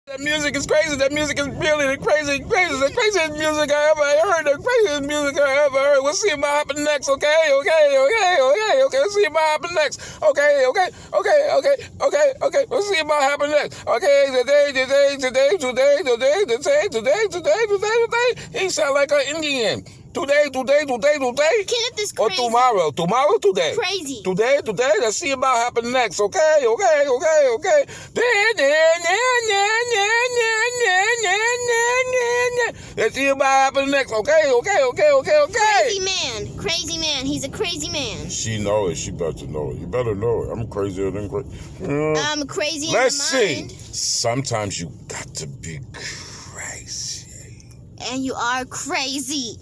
That music is crazy. That music is really crazy. The craziest music I ever heard. The craziest music I ever heard. We'll see what happen next. Okay. We'll see what happen next. Okay. We'll see what happen next. Okay. Today. He sound like an Indian. Today. Kenneth is Or crazy. tomorrow, today. Crazy. Today. Let's see about happen next. Okay. Let's see about happen next. Okay. Crazy man. He's a crazy man. She know it. She better know it. You better know it. I'm crazier than crazy. I'm crazy in Let's the see. mind. Sometimes you got to be crazy. And you are crazy.